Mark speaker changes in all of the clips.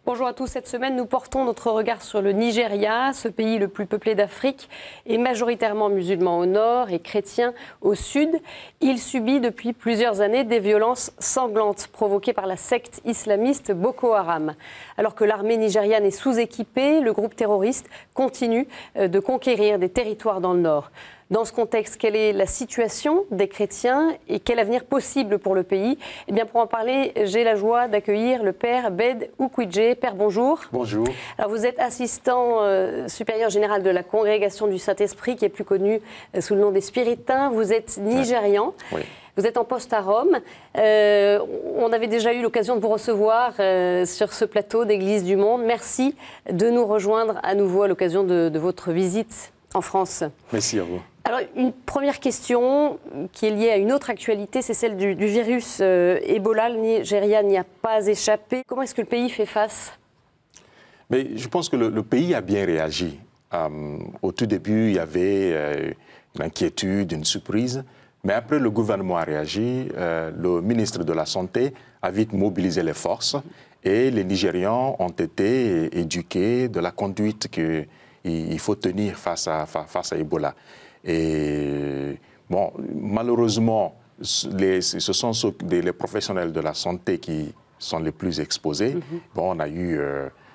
Speaker 1: Bonjour à tous. Cette semaine, nous portons notre regard sur le Nigeria, ce pays le plus peuplé d'Afrique et majoritairement musulman au nord et chrétien au sud. Il subit depuis plusieurs années des violences sanglantes provoquées par la secte islamiste Boko Haram. Alors que l'armée nigériane est sous-équipée, le groupe terroriste continue de conquérir des territoires dans le nord. Dans ce contexte, quelle est la situation des chrétiens et quel avenir possible pour le pays? Eh bien, pour en parler, j'ai la joie d'accueillir le père Bed Oukwidje. Père, bonjour.
Speaker 2: Bonjour.
Speaker 1: Alors, vous êtes assistant supérieur général de la Congrégation du Saint-Esprit, qui est plus connue sous le nom des Spiritains. Vous êtes nigérian. Oui. Vous êtes en poste à Rome. On avait déjà eu l'occasion de vous recevoir sur ce plateau d'Église du Monde. Merci de nous rejoindre à nouveau à l'occasion de votre visite en France.
Speaker 2: Merci à vous.
Speaker 1: Alors, une première question qui est liée à une autre actualité, c'est celle du virus Ebola. Le Nigeria n'y a pas échappé. Comment est-ce que le pays fait face?
Speaker 2: Mais je pense que le pays a bien réagi. Au tout début, il y avait une inquiétude, une surprise. Mais après, le gouvernement a réagi. Le ministre de la Santé a vite mobilisé les forces. Et les Nigérians ont été éduqués de la conduite qu'il faut tenir face à Ebola. Et bon, malheureusement, ce sont les professionnels de la santé qui sont les plus exposés. Bon, on a eu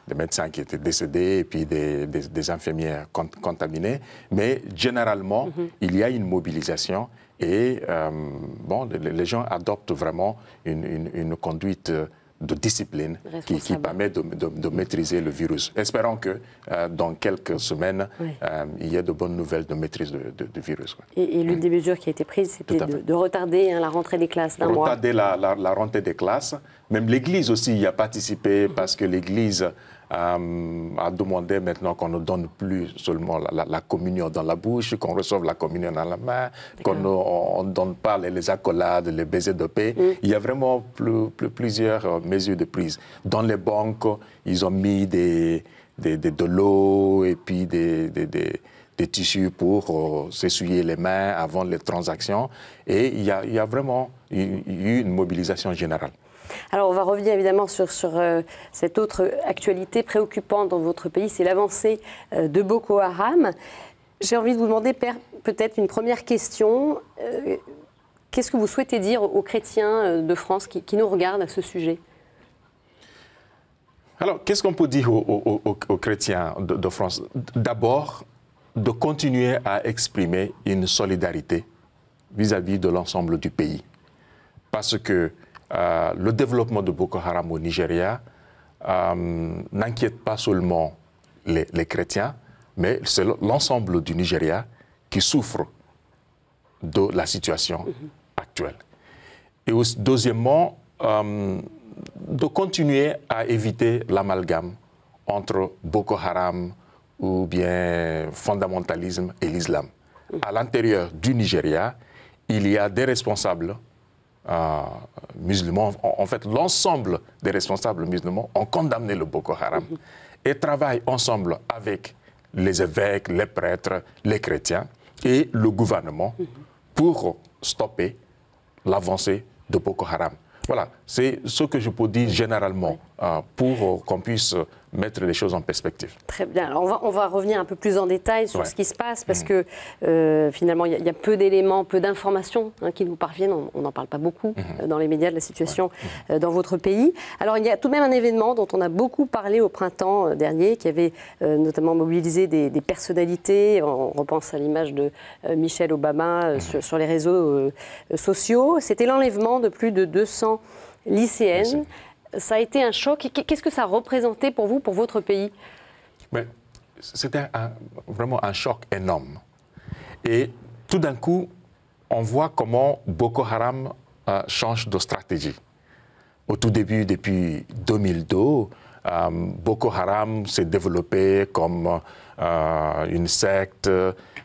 Speaker 2: des médecins qui étaient décédés et puis des infirmières contaminées. Mais généralement, il y a une mobilisation et bon, les gens adoptent vraiment une conduite de discipline qui permet de maîtriser le virus. Espérons que dans quelques semaines, il y ait de bonnes nouvelles de maîtrise du virus.
Speaker 1: Et l'une des mesures qui a été prise, c'était de retarder la rentrée des classes d'un mois.
Speaker 2: Retarder la rentrée des classes. Même l'Église aussi y a participé parce que l'Église a demandé maintenant qu'on ne donne plus seulement la communion dans la bouche, qu'on reçoive la communion dans la main, qu'on ne donne pas les accolades, les baisers de paix. Il y a vraiment plusieurs mesures de prise. Dans les banques, ils ont mis de l'eau et puis des tissus pour s'essuyer les mains avant les transactions. Et il y a vraiment eu une mobilisation générale.
Speaker 1: Alors, on va revenir évidemment sur cette autre actualité préoccupante dans votre pays, c'est l'avancée de Boko Haram. J'ai envie de vous demander, Père, peut-être une première question. Qu'est-ce que vous souhaitez dire aux chrétiens de France qui nous regardent à ce sujet?
Speaker 2: Alors, qu'est-ce qu'on peut dire aux chrétiens de France? D'abord, de continuer à exprimer une solidarité vis-à-vis de l'ensemble du pays. Parce que le développement de Boko Haram au Nigeria n'inquiète pas seulement les chrétiens, mais c'est l'ensemble du Nigeria qui souffre de la situation actuelle. Et aussi, deuxièmement, de continuer à éviter l'amalgame entre Boko Haram ou bien fondamentalisme et l'islam. À l'intérieur du Nigeria, il y a des responsables musulmans, en fait l'ensemble des responsables musulmans ont condamné le Boko Haram et travaillent ensemble avec les évêques, les prêtres, les chrétiens et le gouvernement pour stopper l'avancée de Boko Haram. Voilà, c'est ce que je peux dire généralement pour qu'on puisse mettre les choses en perspective.
Speaker 1: Très bien. Alors on va revenir un peu plus en détail sur ce qui se passe parce que finalement, il y a peu d'éléments, peu d'informations qui nous parviennent. On n'en parle pas beaucoup dans les médias de la situation dans votre pays. Alors, il y a tout de même un événement dont on a beaucoup parlé au printemps dernier, qui avait notamment mobilisé des personnalités. On repense à l'image de Michelle Obama sur les réseaux sociaux. C'était l'enlèvement de plus de 200 lycéennes. Ça a été un choc. Qu'est-ce que ça a représenté pour vous, pour votre pays?
Speaker 2: C'était vraiment un choc énorme. Et tout d'un coup, on voit comment Boko Haram change de stratégie. Au tout début, depuis 2002, Boko Haram s'est développé comme une secte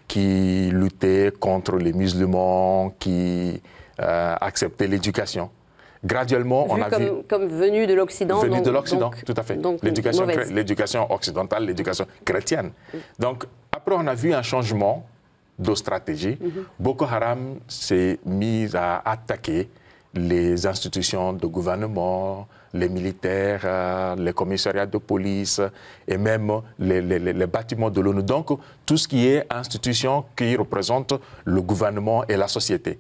Speaker 2: qui luttait contre les musulmans, qui acceptait l'éducation. graduellement, on a vu...
Speaker 1: Comme venu de l'Occident.
Speaker 2: Venu de l'Occident, tout à fait. L'éducation occidentale, l'éducation chrétienne. Donc, après, on a vu un changement de stratégie. Boko Haram s'est mis à attaquer les institutions de gouvernement, les militaires, les commissariats de police et même les bâtiments de l'ONU. Donc, tout ce qui est institution qui représente le gouvernement et la société.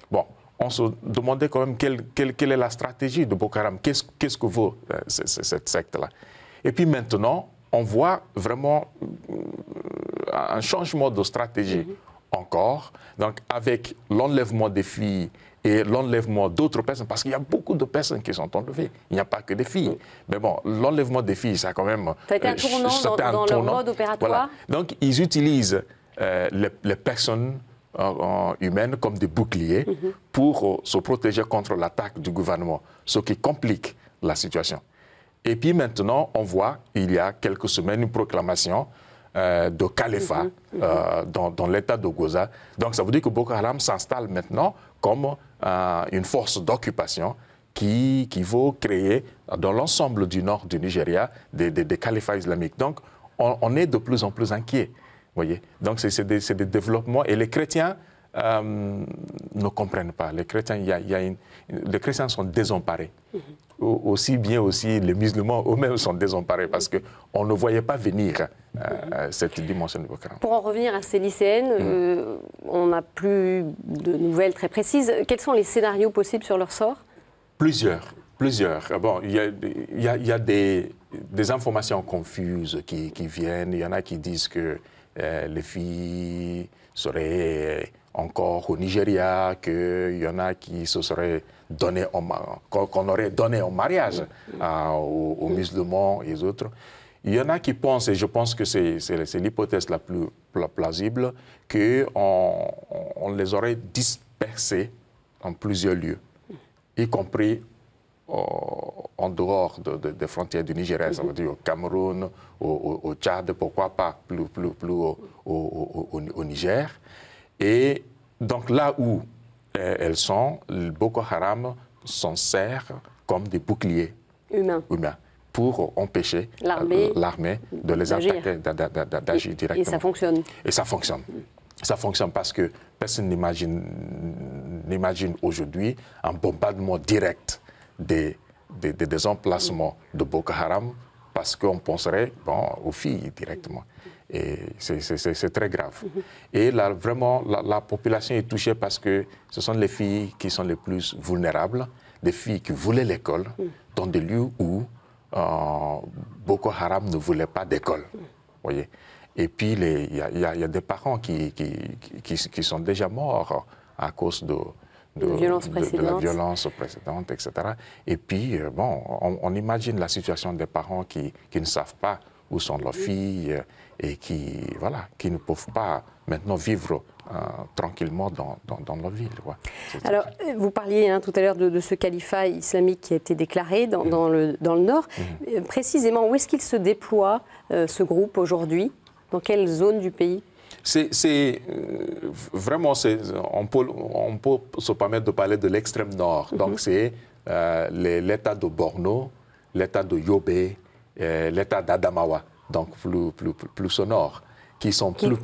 Speaker 2: Bon, on se demandait quand même quelle est la stratégie de Boko Haram, qu'est-ce que vaut cette secte-là. Et puis maintenant, on voit vraiment un changement de stratégie encore, donc avec l'enlèvement des filles et l'enlèvement d'autres personnes, parce qu'il y a beaucoup de personnes qui sont enlevées. Il n'y a pas que des filles. Mais bon, l'enlèvement des filles, ça a quand même...
Speaker 1: Ça a été un tournant dans leur mode opératoire.
Speaker 2: Voilà. Donc, ils utilisent les personnes humaines comme des boucliers pour se protéger contre l'attaque du gouvernement, ce qui complique la situation. Et puis maintenant, on voit, il y a quelques semaines, une proclamation de califat dans l'état de Goza. Donc ça veut dire que Boko Haram s'installe maintenant comme une force d'occupation qui veut créer dans l'ensemble du nord du Nigeria des califats islamiques. Donc on est de plus en plus inquiet. Voyez. Donc c'est des développements et les chrétiens ne comprennent pas. Les chrétiens, les chrétiens sont désemparés. Aussi bien aussi les musulmans eux-mêmes sont désemparés parce qu'on ne voyait pas venir cette dimension de Boko Haram.
Speaker 1: Pour en revenir à ces lycéennes, on n'a plus de nouvelles très précises. Quels sont les scénarios possibles sur leur sort? Plusieurs.
Speaker 2: Bon, il y a des informations confuses qui viennent. Il y en a qui disent que les filles seraient encore au Nigeria, qu'il y en a qui se seraient donné qu'on aurait donné en mariage aux musulmans et autres. Il y en a qui pensent, et je pense que c'est l'hypothèse la plus plausible, qu'on les aurait dispersés en plusieurs lieux, y compris en dehors des frontières du Nigeria, ça veut dire au Cameroun, au Tchad, pourquoi pas plus au Niger. Et donc là où elles sont, le Boko Haram s'en sert comme des boucliers humains pour empêcher l'armée de les attaquer, d'agir directement.
Speaker 1: Et ça fonctionne.
Speaker 2: Et ça fonctionne. Ça fonctionne parce que personne n'imagine aujourd'hui un bombardement direct des emplacements de Boko Haram parce qu'on penserait aux filles directement. Et c'est très grave. Et là, vraiment, la population est touchée parce que ce sont les filles qui sont les plus vulnérables, des filles qui voulaient l'école, dans des lieux où Boko Haram ne voulait pas d'école. Voyez. Et puis, il y a des parents qui sont déjà morts à cause de la violence précédente, etc. Et puis, on imagine la situation des parents qui ne savent pas où sont leurs filles et qui ne peuvent pas maintenant vivre tranquillement dans leur ville.
Speaker 1: Alors, vous parliez tout à l'heure de ce califat islamique qui a été déclaré dans le nord. Précisément, où est-ce qu'il se déploie, ce groupe, aujourd'hui? Dans quelle zone du pays?
Speaker 2: Vraiment, on peut se permettre de parler de l'extrême nord. Donc, c'est l'état de Borno, l'état de Yobe, l'état d'Adamawa, donc plus au nord, qui sont plus...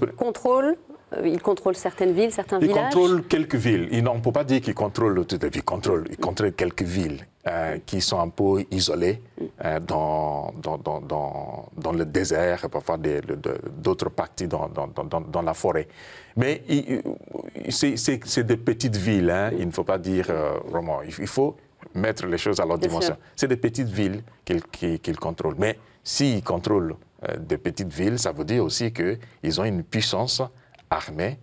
Speaker 1: Il contrôle certaines villes, certains villages?
Speaker 2: Il contrôle quelques villes. On ne peut pas dire qu'il contrôle toutes les villes. Il contrôle quelques villes qui sont un peu isolées dans le désert, parfois d'autres parties dans la forêt. Mais c'est des petites villes. Il ne faut pas dire vraiment... Il faut mettre les choses à leur dimension. C'est des petites villes qu'il contrôle. Mais s'il contrôle des petites villes, ça veut dire aussi qu'ils ont une puissance armée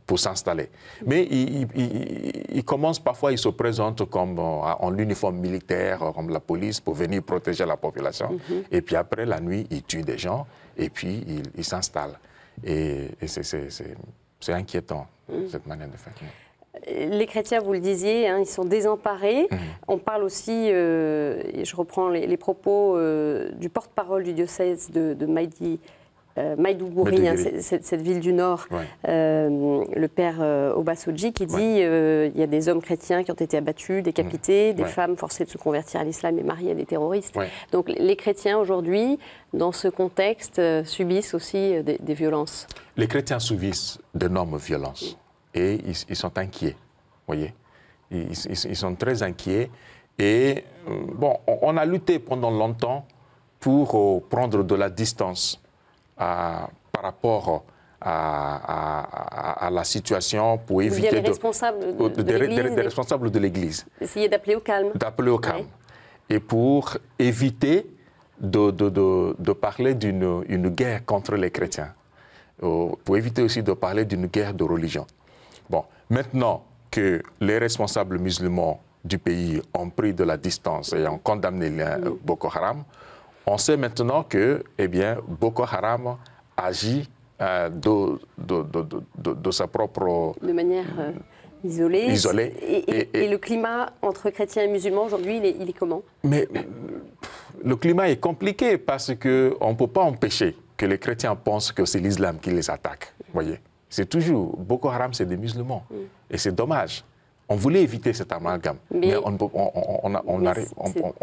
Speaker 2: pour s'installer. Mais ils commencent parfois, ils se présentent comme en uniforme militaire, comme la police, pour venir protéger la population. Et puis après, la nuit, ils tuent des gens et puis ils s'installent. Et c'est inquiétant, cette manière de faire.
Speaker 1: Les chrétiens, vous le disiez, ils sont désemparés. On parle aussi, et je reprends les propos du porte-parole du diocèse de Maïdi Maïdougouri, hein, cette ville du Nord,
Speaker 2: ouais.
Speaker 1: le père Obasoji qui dit il y a des hommes chrétiens qui ont été abattus, décapités, des femmes forcées de se convertir à l'islam et mariées à des terroristes. Ouais. Donc les chrétiens aujourd'hui, dans ce contexte, subissent aussi des violences.
Speaker 2: Les chrétiens subissent d'énormes violences et ils sont inquiets, voyez. Ils sont très inquiets et bon, on a lutté pendant longtemps pour prendre de la distance par rapport à la situation pour éviter
Speaker 1: des responsables
Speaker 2: de l'Église.
Speaker 1: Essayer d'appeler au calme.
Speaker 2: D'appeler au calme. Et pour éviter de parler d'une guerre contre les chrétiens. Pour éviter aussi de parler d'une guerre de religion. Bon, maintenant que les responsables musulmans du pays ont pris de la distance et ont condamné Boko Haram, on sait maintenant que Boko Haram agit de sa propre...
Speaker 1: De manière isolée. Et le climat entre chrétiens et musulmans, aujourd'hui, il est comment?
Speaker 2: Mais le climat est compliqué parce qu'on ne peut pas empêcher que les chrétiens pensent que c'est l'islam qui les attaque. Voyez, c'est toujours... Boko Haram, c'est des musulmans. Et c'est dommage. On voulait éviter cet amalgame, mais on ne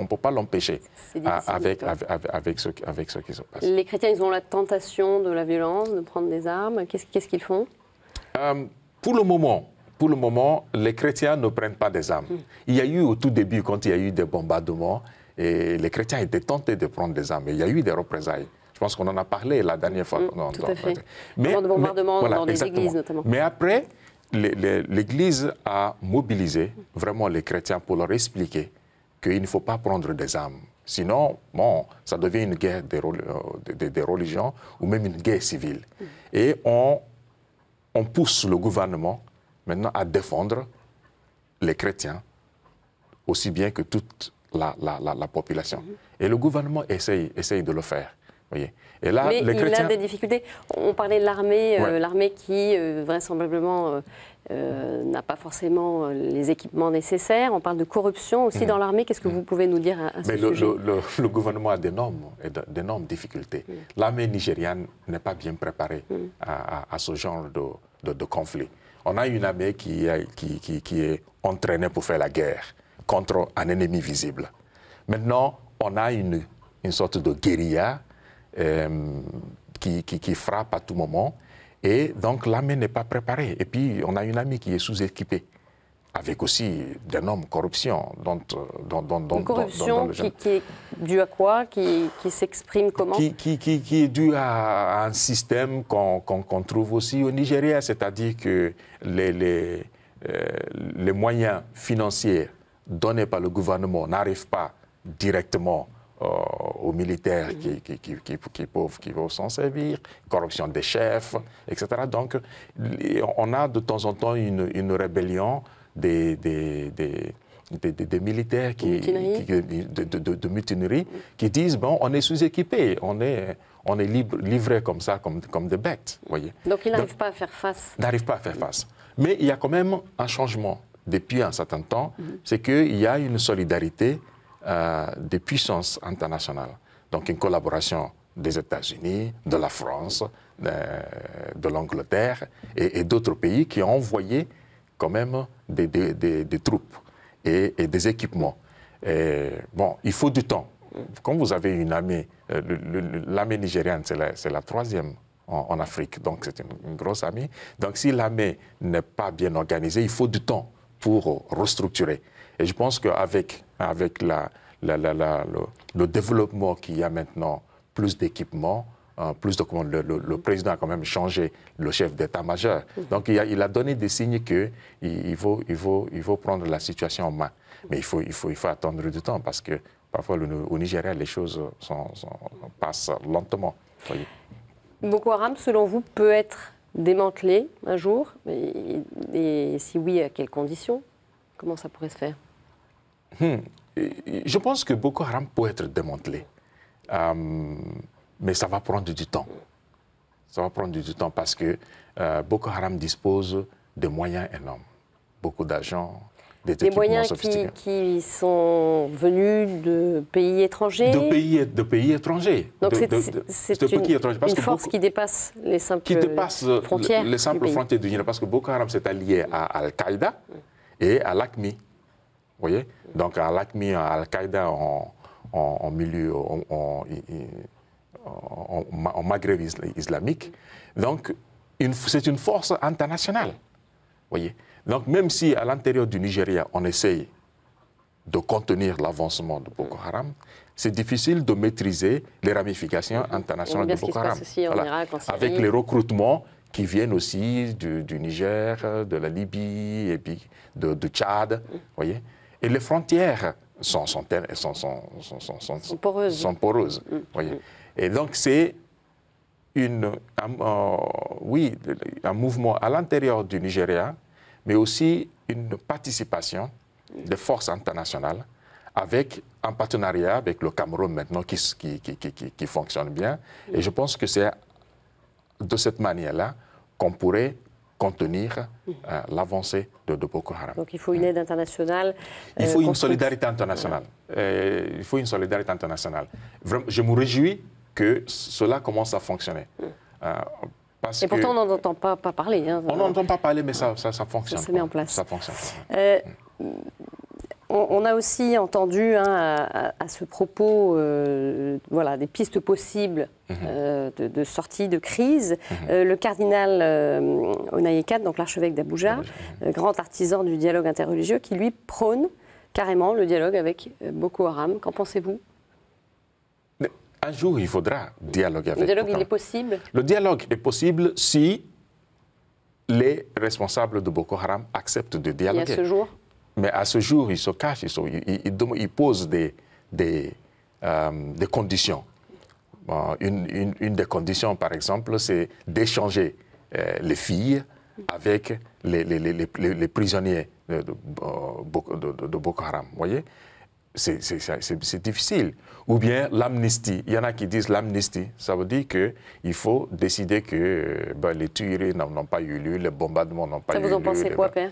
Speaker 2: peut pas l'empêcher avec ce qui se passe.
Speaker 1: Les chrétiens, ils ont la tentation de la violence, de prendre des armes. Qu'est-ce qu'ils font?
Speaker 2: Pour le moment, les chrétiens ne prennent pas des armes. Il y a eu au tout début, quand il y a eu des bombardements, et les chrétiens étaient tentés de prendre des armes. Et il y a eu des représailles. Je pense qu'on en a parlé la dernière fois.
Speaker 1: Tout à fait. Avant de bombardements dans des églises, notamment.
Speaker 2: Mais après... L'Église a mobilisé vraiment les chrétiens pour leur expliquer qu'il ne faut pas prendre des armes. Sinon, bon, ça devient une guerre des religions ou même une guerre civile. Et on pousse le gouvernement maintenant à défendre les chrétiens aussi bien que toute la population. Et le gouvernement essaye de le faire. Voyez. Et là,
Speaker 1: mais
Speaker 2: les chrétiens...
Speaker 1: il a des difficultés. On parlait de l'armée, l'armée qui vraisemblablement n'a pas forcément les équipements nécessaires. On parle de corruption aussi dans l'armée. Qu'est-ce que vous pouvez nous dire à ce sujet?
Speaker 2: Le gouvernement a d'énormes difficultés. L'armée nigériane n'est pas bien préparée à ce genre de conflit. On a une armée qui est entraînée pour faire la guerre contre un ennemi visible. Maintenant, on a une sorte de guérilla qui frappe à tout moment. Et donc l'armée n'est pas préparée. Et puis on a une armée qui est sous-équipée, avec aussi d'énormes corruptions.
Speaker 1: Une corruption qui est due à quoi? Qui s'exprime comment?
Speaker 2: Qui est due à un système qu'on trouve aussi au Nigeria, c'est-à-dire que les moyens financiers donnés par le gouvernement n'arrivent pas directement aux militaires qui peuvent s'en servir, corruption des chefs, etc. Donc, on a de temps en temps une rébellion des militaires de mutinerie qui disent bon, on est sous-équipés, on est livrés comme ça, comme des bêtes. Voyez.
Speaker 1: Donc, ils n'arrivent pas à faire face.
Speaker 2: N'arrivent pas à faire face. Mais il y a quand même un changement depuis un certain temps, c'est qu'il y a une solidarité des puissances internationales. Donc une collaboration des États-Unis, de la France, de l'Angleterre et d'autres pays qui ont envoyé quand même des troupes et des équipements. Et bon, il faut du temps. Quand vous avez une armée, l'armée nigériane, c'est la troisième en Afrique, donc c'est une grosse armée. Donc si l'armée n'est pas bien organisée, il faut du temps pour restructurer. Et je pense qu'avec le développement qu'il y a maintenant, plus d'équipements, le président a quand même changé le chef d'état-major. Donc il a donné des signes qu'il faut prendre la situation en main. Mais il faut attendre du temps parce que parfois au Nigeria, les choses passent lentement. Voyez.
Speaker 1: Boko Haram, selon vous, peut être démantelé un jour? Et si oui, à quelles conditions? Comment ça pourrait se faire?
Speaker 2: Je pense que Boko Haram peut être démantelé, mais ça va prendre du temps. Ça va prendre du temps parce que Boko Haram dispose de moyens énormes. beaucoup d'argent, des
Speaker 1: Des
Speaker 2: équipements
Speaker 1: moyens
Speaker 2: sophistiqués.
Speaker 1: qui sont venus de pays étrangers.
Speaker 2: De pays étrangers.
Speaker 1: Donc c'est
Speaker 2: Parce
Speaker 1: une
Speaker 2: que
Speaker 1: force qui dépasse les simples frontières.
Speaker 2: Les simples frontières du Niger. Parce que Boko Haram s'est allié à Al-Qaïda et à l'AQMI. Vous voyez? Donc à l'AQMI, à Al-Qaïda en milieu, en Maghreb islamique. Donc c'est une force internationale. Voyez. Donc même si à l'intérieur du Nigeria, on essaye de contenir l'avancement de Boko Haram, c'est difficile de maîtriser les ramifications internationales de Boko Haram.
Speaker 1: Voilà.
Speaker 2: Avec les recrutements qui viennent aussi du Niger, de la Libye, et puis du Tchad, voyez. Et les frontières sont poreuses. Voyez. Et donc c'est un mouvement à l'intérieur du Nigeria, mais aussi une participation des forces internationales avec un partenariat avec le Cameroun maintenant qui fonctionne bien. Et je pense que c'est de cette manière-là qu'on pourrait contenir l'avancée de Boko Haram.
Speaker 1: Donc il faut une aide internationale.
Speaker 2: Il faut une solidarité internationale. Il faut une solidarité internationale. Vraiment, je me réjouis que cela commence à fonctionner.
Speaker 1: Et pourtant, on n'en entend pas parler. Hein.
Speaker 2: On n'en entend pas parler, mais ça fonctionne.
Speaker 1: Ça se met en place.
Speaker 2: Ça fonctionne.
Speaker 1: On a aussi entendu à ce propos des pistes possibles de sortie de crise. Le cardinal Onayekan, donc l'archevêque d'Abuja, grand artisan du dialogue interreligieux, qui lui prône carrément le dialogue avec Boko Haram. Qu'en pensez-vous ?
Speaker 2: Un jour, il faudra dialoguer avec
Speaker 1: Le dialogue,
Speaker 2: Boko Haram.
Speaker 1: il est possible ?
Speaker 2: Le dialogue est possible si les responsables de Boko Haram acceptent de dialoguer.
Speaker 1: Et à ce jour ?
Speaker 2: Mais à ce jour, ils se cachent, ils posent des conditions. Une des conditions, par exemple, c'est d'échanger les filles avec les prisonniers de Boko Haram. Vous voyez ? C'est difficile. Ou bien l'amnistie. Il y en a qui disent l'amnistie. Ça veut dire qu'il faut décider que les tueries n'ont pas eu lieu, les bombardements n'ont pas eu lieu.
Speaker 1: Ça, vous en pensez quoi, Père ?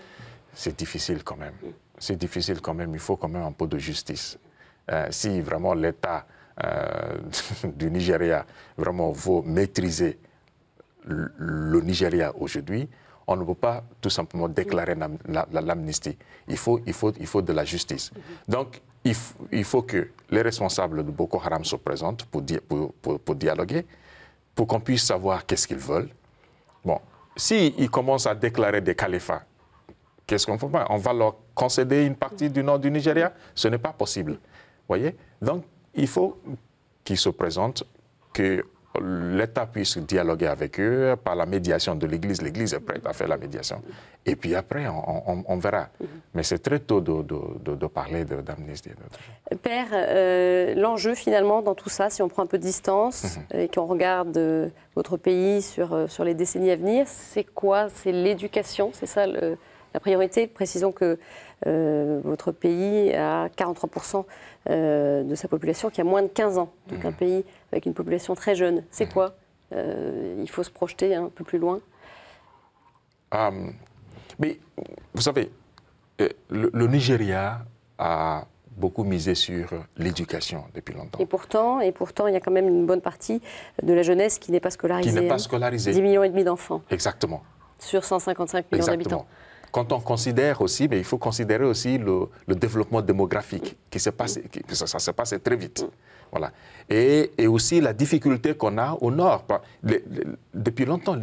Speaker 2: C'est difficile quand même. C'est difficile quand même. Il faut quand même un peu de justice. Si vraiment l'État du Nigeria vraiment veut maîtriser le Nigeria aujourd'hui, on ne peut pas tout simplement déclarer l'amnistie. Il faut de la justice. Donc, il faut que les responsables de Boko Haram se présentent pour dialoguer, pour qu'on puisse savoir qu'est-ce qu'ils veulent. Bon, s'ils commencent à déclarer des califats, qu'est-ce qu'on fait? On va leur concéder une partie du nord du Nigeria? Ce n'est pas possible. Voyez? Donc, il faut qu'ils se présentent, que l'État puisse dialoguer avec eux par la médiation de l'Église. L'Église est prête à faire la médiation. Et puis après, on verra. Mais c'est très tôt de parler d'amnistie.
Speaker 1: Père, l'enjeu finalement dans tout ça, si on prend un peu de distance et qu'on regarde votre pays sur les décennies à venir, c'est quoi? C'est l'éducation, c'est ça la priorité? Précisons que votre pays a 43% de sa population qui a moins de 15 ans. Donc un pays avec une population très jeune. C'est quoi? Il faut se projeter un peu plus loin.
Speaker 2: Mais vous savez, le Nigeria a beaucoup misé sur l'éducation depuis longtemps.
Speaker 1: Et pourtant, il y a quand même une bonne partie de la jeunesse qui n'est pas scolarisée.
Speaker 2: Qui n'est pas scolarisée.
Speaker 1: 10,5 millions d'enfants.
Speaker 2: Exactement.
Speaker 1: Sur 155 millions d'habitants.
Speaker 2: Quand on considère aussi, mais il faut considérer aussi le développement démographique, ça s'est passé très vite. Voilà. Et aussi la difficulté qu'on a au nord. Depuis longtemps,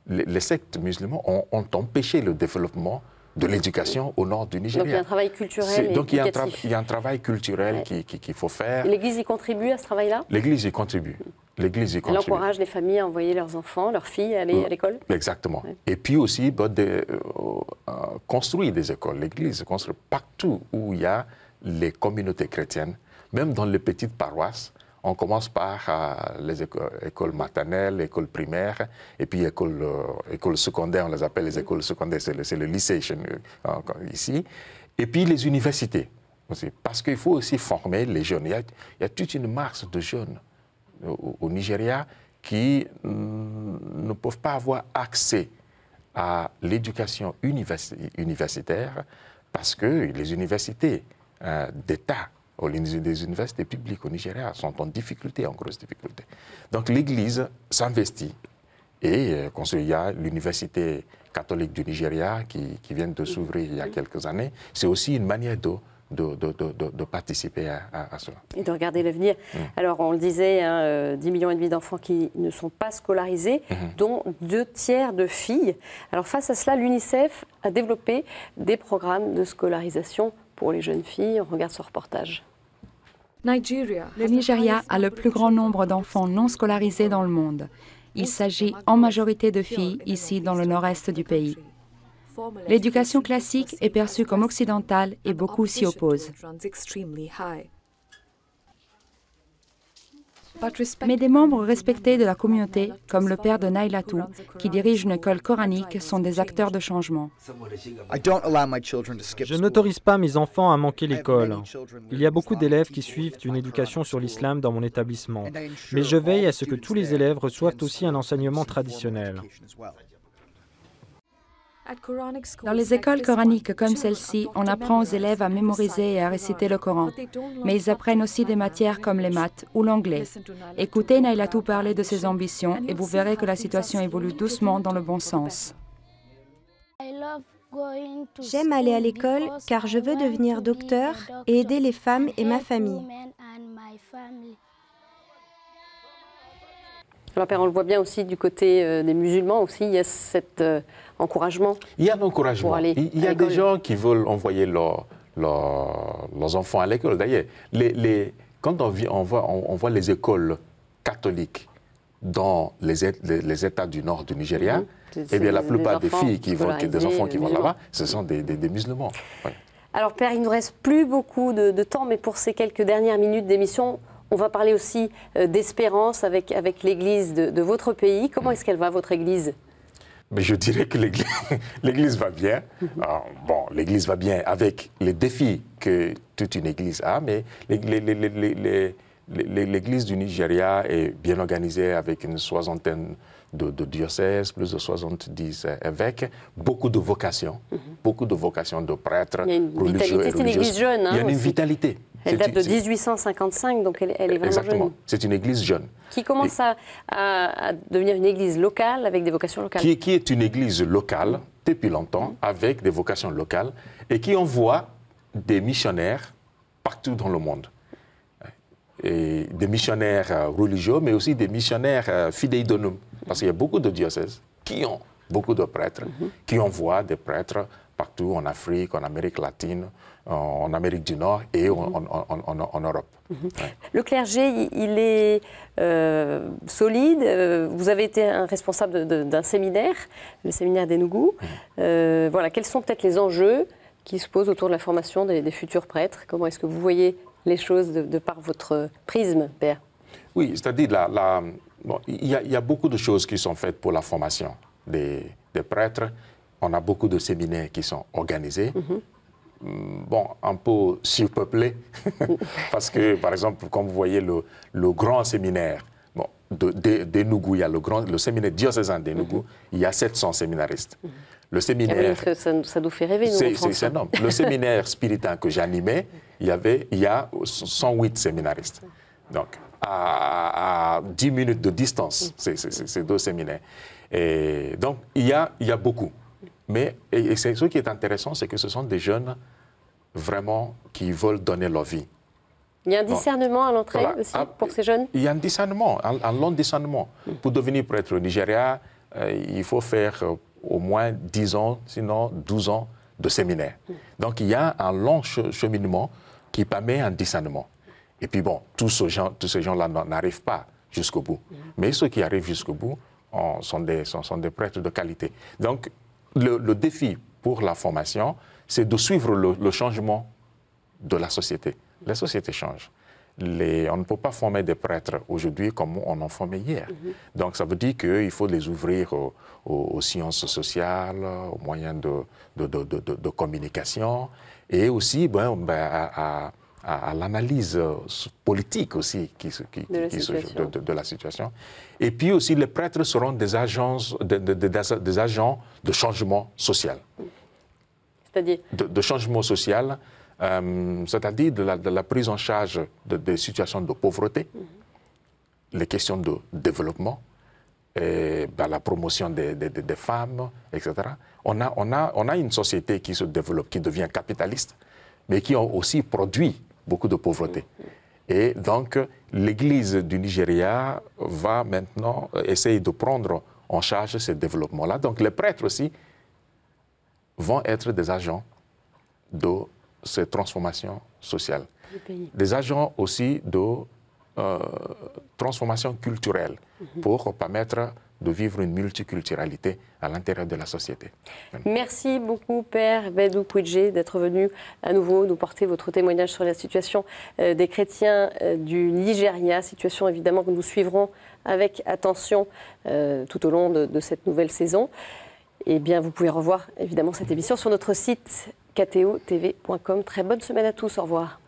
Speaker 2: les sectes musulmans ont empêché le développement de l'éducation au nord du Nigeria.
Speaker 1: Donc il y a un travail culturel
Speaker 2: Donc il y a un travail culturel qu'il faut faire.
Speaker 1: Et l'Église y contribue à ce travail-là?
Speaker 2: L'Église y contribue. Elle
Speaker 1: encourage les familles à envoyer leurs enfants, leurs filles à aller à l'école?
Speaker 2: Exactement. Ouais. Et puis aussi construire des écoles. L'Église construit partout où il y a les communautés chrétiennes, même dans les petites paroisses. On commence par les écoles maternelles, écoles primaires, et puis écoles secondaires, on les appelle les écoles secondaires, c'est le lycée ici. Et puis les universités aussi, parce qu'il faut aussi former les jeunes. Il y a toute une masse de jeunes au Nigeria qui ne peuvent pas avoir accès à l'éducation universitaire parce que les universités d'État ou les universités publiques au Nigeria sont en difficulté, en grosse difficulté. Donc l'Église s'investit et il y a l'Université catholique du Nigeria qui vient de s'ouvrir il y a quelques années. C'est aussi une manière de participer à cela.
Speaker 1: Et de regarder l'avenir. Alors, on le disait, 10,5 millions d'enfants qui ne sont pas scolarisés, dont 2 tiers de filles. Alors, face à cela, l'UNICEF a développé des programmes de scolarisation pour les jeunes filles. On regarde ce reportage.
Speaker 3: Le Nigeria a le plus grand nombre d'enfants non scolarisés dans le monde. Il s'agit en majorité de filles ici dans le nord-est du pays. L'éducation classique est perçue comme occidentale et beaucoup s'y opposent. Mais des membres respectés de la communauté, comme le père de Nailatou, qui dirige une école coranique, sont des acteurs de changement.
Speaker 4: Je n'autorise pas mes enfants à manquer l'école. Il y a beaucoup d'élèves qui suivent une éducation sur l'islam dans mon établissement, mais je veille à ce que tous les élèves reçoivent aussi un enseignement traditionnel.
Speaker 3: Dans les écoles coraniques comme celle-ci, on apprend aux élèves à mémoriser et à réciter le Coran. Mais ils apprennent aussi des matières comme les maths ou l'anglais. Écoutez Nailatou parler de ses ambitions et vous verrez que la situation évolue doucement dans le bon sens.
Speaker 5: J'aime aller à l'école car je veux devenir docteur et aider les femmes et ma famille.
Speaker 1: Alors, Père, on le voit bien aussi du côté des musulmans aussi, il y a cet encouragement.
Speaker 2: Il y a un encouragement. Il y a des gens qui veulent envoyer leurs enfants à l'école. D'ailleurs, quand on voit les écoles catholiques dans les États du nord du Nigeria, eh bien, la plupart des filles des enfants qui vont là-bas, ce sont des musulmans. Ouais.
Speaker 1: Alors, Père, il ne nous reste plus beaucoup de temps, mais pour ces quelques dernières minutes d'émission, on va parler aussi d'espérance avec l'Église de votre pays. Comment est-ce qu'elle va, votre Église ?
Speaker 2: Mais je dirais que l'Église va bien. Alors, bon, l'Église va bien avec les défis que toute une Église a, mais l'Église du Nigeria est bien organisée avec une soixantaine de diocèses, plus de 70 évêques, beaucoup de vocations de prêtres, religieux et religieuses.
Speaker 1: C'est une Église jeune.
Speaker 2: Il y a une vitalité.
Speaker 1: Elle date de 1855, donc elle est vraiment
Speaker 2: Exactement.
Speaker 1: jeune.
Speaker 2: C'est une église jeune.
Speaker 1: Qui commence à devenir une église locale avec des vocations locales.
Speaker 2: Qui est une église locale depuis longtemps, avec des vocations locales, et qui envoie des missionnaires partout dans le monde. Et des missionnaires religieux, mais aussi des missionnaires fidei donum. Parce qu'il y a beaucoup de diocèses qui ont beaucoup de prêtres, qui envoient des prêtres partout en Afrique, en Amérique latine, en Amérique du Nord et en Europe. Ouais.
Speaker 1: Le clergé, il est solide. Vous avez été un responsable d'un séminaire, le séminaire d'Enugu. Voilà, quels sont peut-être les enjeux qui se posent autour de la formation des futurs prêtres? Comment est-ce que vous voyez les choses de par votre prisme, Père?
Speaker 2: Oui, c'est-à-dire, il y a beaucoup de choses qui sont faites pour la formation des prêtres. On a beaucoup de séminaires qui sont organisés. Bon, un peu surpeuplés, parce que, par exemple, comme vous voyez, le grand séminaire d'Enugu, il y a le séminaire diocésain d'Enugu, il y a 700 séminaristes. Le séminaire...
Speaker 1: Ça nous fait rêver, nous, en France.
Speaker 2: C'est énorme. Le séminaire spiritain que j'animais, il y a 108 séminaristes. Donc, à 10 minutes de distance, ces 2 séminaires. Et donc, il y a beaucoup. Mais ce qui est intéressant, c'est que ce sont des jeunes vraiment qui veulent donner leur vie.
Speaker 1: Il y a un discernement à l'entrée aussi pour ces jeunes?
Speaker 2: Il y a un discernement, un long discernement. Pour devenir prêtre au Nigeria, il faut faire au moins 10 ans, sinon 12 ans de séminaire. Donc il y a un long cheminement qui permet un discernement. Et puis bon, tous ces gens-là n'arrivent pas jusqu'au bout. Mais ceux qui arrivent jusqu'au bout sont des prêtres de qualité. Donc, le défi pour la formation, c'est de suivre le changement de la société. La société change. On ne peut pas former des prêtres aujourd'hui comme on en formait hier. Donc ça veut dire qu'il faut les ouvrir aux sciences sociales, aux moyens de communication et aussi à à l'analyse politique aussi de la situation. Et puis aussi, les prêtres seront des agents de changement social.
Speaker 1: C'est-à-dire
Speaker 2: de changement social, c'est-à-dire de la prise en charge des situations de pauvreté, les questions de développement, et, la promotion des femmes, etc. On a une société qui se développe, qui devient capitaliste, mais qui a aussi produit beaucoup de pauvreté. Et donc, l'Église du Nigeria va maintenant essayer de prendre en charge ce développement-là. Donc, les prêtres aussi vont être des agents de ces transformations sociales. Des agents aussi de transformation culturelle pour permettre de vivre une multiculturalité à l'intérieur de la société.
Speaker 1: Merci beaucoup, Père Bedou Kwidje, d'être venu à nouveau nous porter votre témoignage sur la situation des chrétiens du Nigeria, situation évidemment que nous suivrons avec attention tout au long de cette nouvelle saison. Eh bien, vous pouvez revoir évidemment cette émission sur notre site ktotv.com. Très bonne semaine à tous, au revoir.